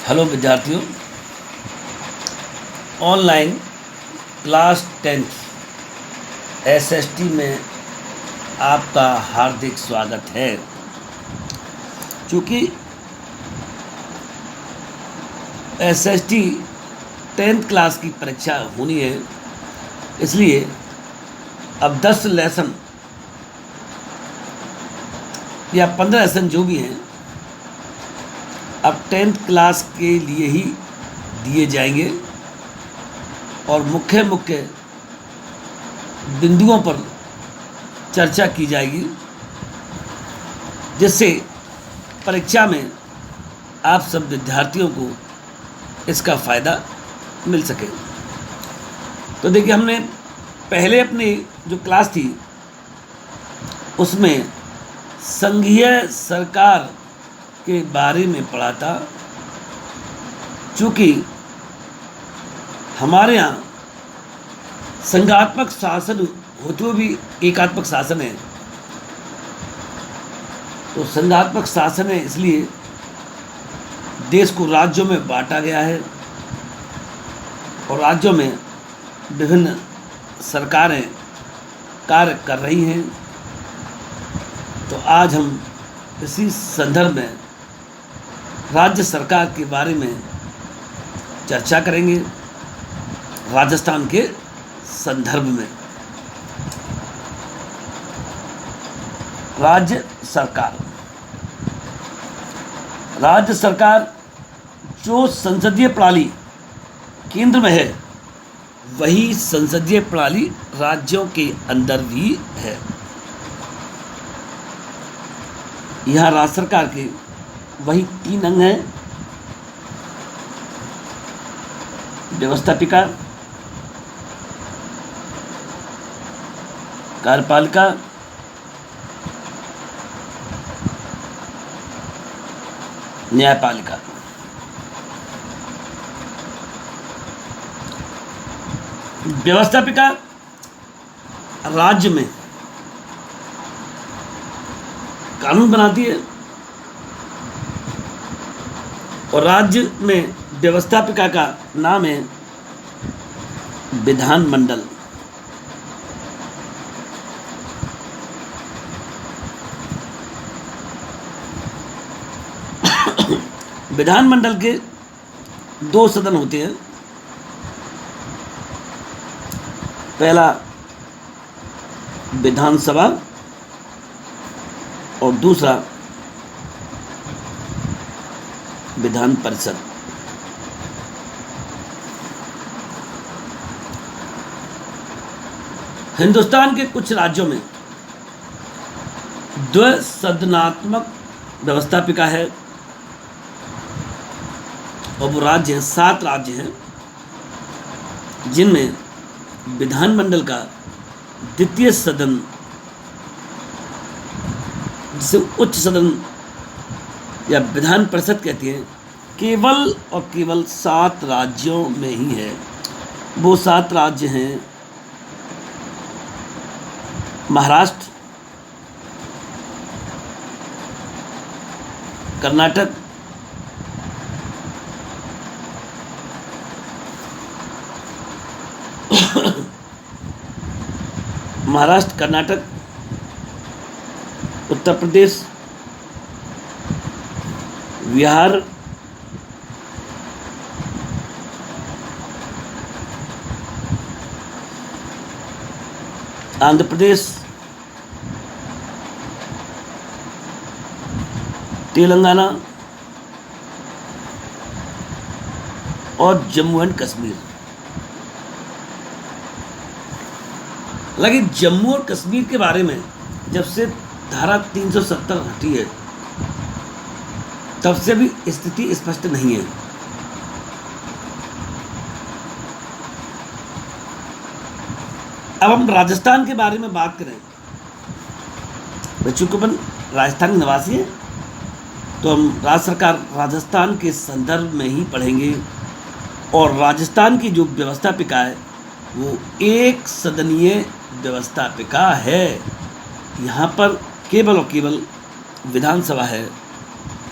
Hello विद्यार्थियों, online class 10th SST में आपका हार्दिक स्वागत है। चूँकि एसएसटी 10th क्लास की परीक्षा होनी है, इसलिए अब 10 लेसन या 15 लेसन जो भी हैं अब 10th क्लास के लिए ही दिए जाएंगे और मुख्य बिंदुओं पर चर्चा की जाएगी, जिससे परीक्षा में आप सब विद्यार्थियों को इसका फ़ायदा मिल सके। तो देखिए, हमने पहले अपनी जो क्लास थी उसमें संघीय सरकार के बारे में पढ़ा था। चूँकि हमारे यहाँ संघात्मक शासन होते हुए भी एकात्मक शासन है, तो संघात्मक शासन है इसलिए देश को राज्यों में बांटा गया है और राज्यों में विभिन्न सरकारें कार्य कर रही हैं। तो आज हम इसी संदर्भ में राज्य सरकार के बारे में चर्चा करेंगे, राजस्थान के संदर्भ में। राज्य सरकार जो संसदीय प्रणाली केंद्र में है, वही संसदीय प्रणाली राज्यों के अंदर भी है। यहाँ राज्य सरकार के वही 3 अंग हैं: व्यवस्थापिका, कार्यपालिका, न्यायपालिका। व्यवस्थापिका राज्य में कानून बनाती है और राज्य में व्यवस्थापिका का नाम है विधानमंडल। विधानमंडल के 2 सदन होते हैं। पहला विधानसभा और दूसरा विधान परिषद। हिंदुस्तान के कुछ राज्यों में द्विसदनात्मक व्यवस्थापिका है और वो राज्य हैं, 7 राज्य हैं, जिनमें विधानमंडल का द्वितीय सदन, जिसे उच्च सदन या विधान परिषद कहती हैं, केवल और केवल 7 राज्यों में ही है। वो 7 राज्य हैं: महाराष्ट्र, कर्नाटक, कर्नाटक, उत्तर प्रदेश, बिहार, आंध्र प्रदेश, तेलंगाना और जम्मू एंड कश्मीर। हालांकि जम्मू और कश्मीर के बारे में जब से धारा 370 हटी है, तब से भी स्थिति स्पष्ट नहीं है। अब हम राजस्थान के बारे में बात करें। बच्चों को अपन राजस्थान के निवासी हैं, तो हम राज्य सरकार राजस्थान के संदर्भ में ही पढ़ेंगे। और राजस्थान की जो व्यवस्थापिका है वो एक सदनीय व्यवस्थापिका है। यहाँ पर केवल और केवल विधानसभा है,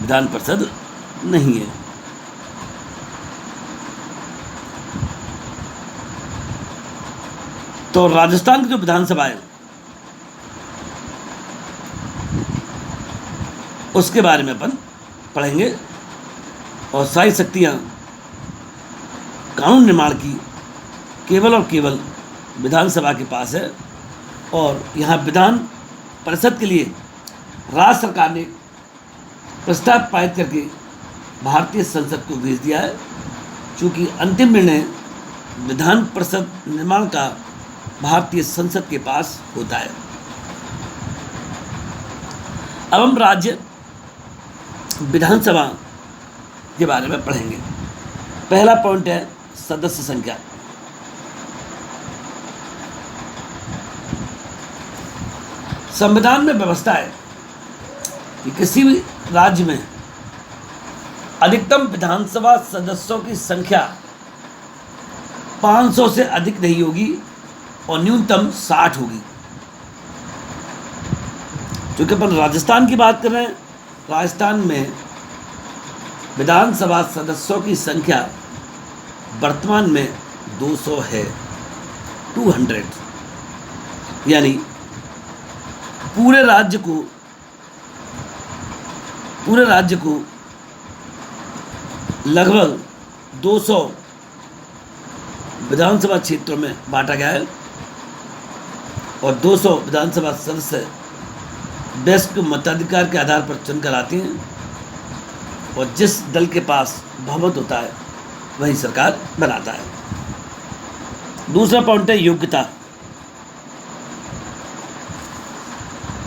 विधान परिषद नहीं है। तो राजस्थान की जो विधानसभा है उसके बारे में अपन पढ़ेंगे और सारी शक्तियाँ कानून निर्माण की केवल और केवल विधानसभा के पास है। और यहाँ विधान परिषद के लिए राज्य सरकार ने प्रस्ताव पारित करके भारतीय संसद को भेज दिया है, चूँकि अंतिम निर्णय विधान परिषद निर्माण का भारतीय संसद के पास होता है। अब हम राज्य विधानसभा के बारे में पढ़ेंगे। पहला पॉइंट है सदस्य संख्या। संविधान में व्यवस्था है कि किसी भी राज्य में अधिकतम विधानसभा सदस्यों की संख्या 500 से अधिक नहीं होगी और न्यूनतम 60 होगी। क्योंकि अपन राजस्थान की बात कर रहे हैं, राजस्थान में विधानसभा सदस्यों की संख्या वर्तमान में 200 है, 200, यानी पूरे राज्य को लगभग 200 विधानसभा क्षेत्रों में बांटा गया है और 200 विधानसभा सदस्य वयस्क मताधिकार के आधार पर चुनकर आते हैं और जिस दल के पास बहुमत होता है वही सरकार बनाता है। दूसरा पॉइंट है योग्यता।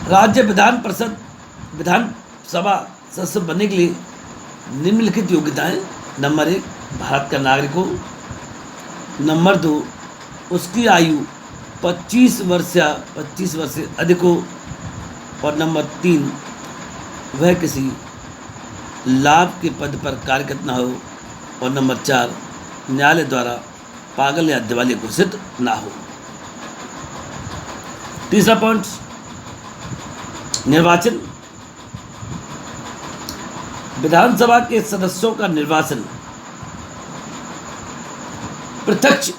राज्य विधानसभा सदस्य बनने के लिए निम्नलिखित योग्यताएं। नंबर 1, भारत का नागरिक हो। नंबर 2, उसकी आयु 25 वर्ष या 25 वर्ष से अधिक हो। और नंबर 3, वह किसी लाभ के पद पर कार्यरत न हो। और नंबर 4, न्यायालय द्वारा पागल या दिवालिया घोषित ना हो। तीसरा पॉइंट निर्वाचन। विधानसभा के सदस्यों का निर्वाचन प्रत्यक्ष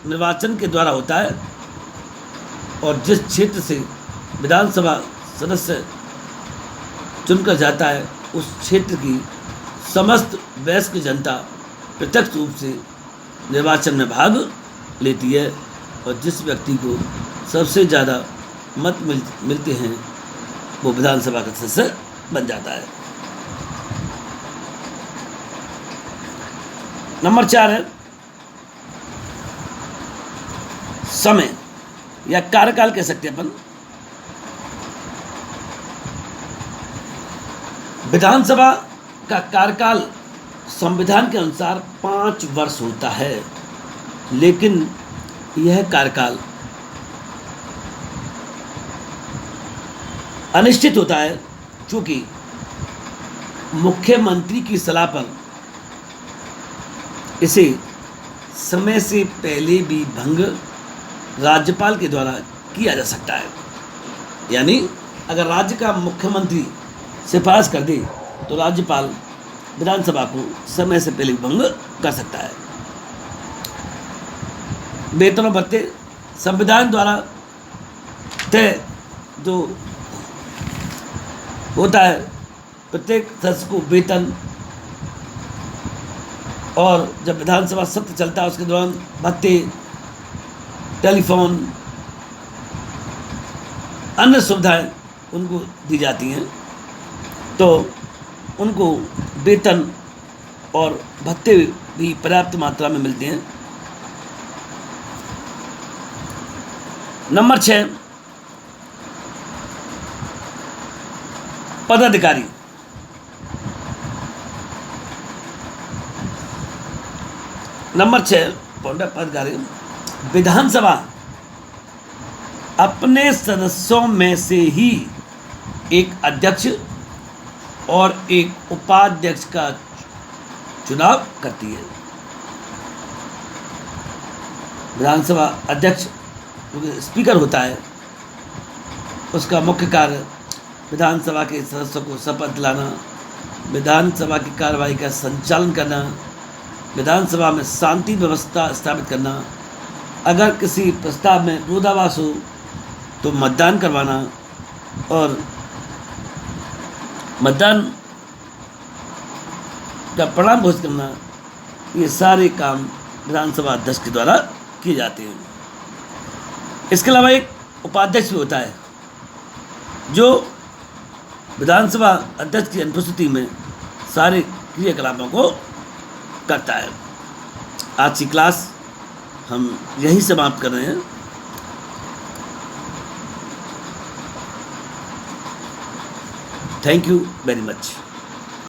निर्वाचन के द्वारा होता है और जिस क्षेत्र से विधानसभा सदस्य चुनकर जाता है उस क्षेत्र की समस्त वयस्क जनता प्रत्यक्ष रूप से निर्वाचन में भाग लेती है और जिस व्यक्ति को सबसे ज़्यादा मत मिलते हैं वो विधानसभा का सदस्य बन जाता है। नंबर 4 है समय या कार्यकाल कह सकते हैं अपन। विधानसभा का कार्यकाल संविधान के अनुसार 5 वर्ष होता है, लेकिन यह कार्यकाल अनिश्चित होता है क्योंकि मुख्यमंत्री की सलाह पर इसे समय से पहले भी भंग राज्यपाल के द्वारा किया जा सकता है। यानी अगर राज्य का मुख्यमंत्री सिफारिश कर दे तो राज्यपाल विधानसभा को समय से पहले भंग कर सकता है। वेतन और भत्ते संविधान द्वारा तय जो होता है, प्रत्येक सदस्य को वेतन और जब विधानसभा सत्र चलता है उसके दौरान भत्ते, टेलीफोन, अन्य सुविधाएं उनको दी जाती हैं, तो उनको वेतन और भत्ते भी पर्याप्त मात्रा में मिलते हैं। नंबर 6 पदाधिकारी। नंबर 6 पदाधिकारी। विधानसभा अपने सदस्यों में से ही एक अध्यक्ष और एक उपाध्यक्ष का चुनाव करती है। विधानसभा अध्यक्ष स्पीकर होता है, उसका मुख्य कार्य विधानसभा के सदस्यों को शपथ दिलाना, विधानसभा की कार्यवाही का संचालन करना, विधानसभा में शांति व्यवस्था स्थापित करना अगर किसी प्रस्ताव में विरोधाभास हो तो मतदान करवाना और मतदान का परिणाम घोषित करना, ये सारे काम विधानसभा अध्यक्ष के द्वारा किए जाते हैं। इसके अलावा एक उपाध्यक्ष भी होता है जो विधानसभा अध्यक्ष की अनुपस्थिति में सारे क्रियाकलापों को करता है। आज की क्लास हम यहीं समाप्त कर रहे हैं। Thank you very much.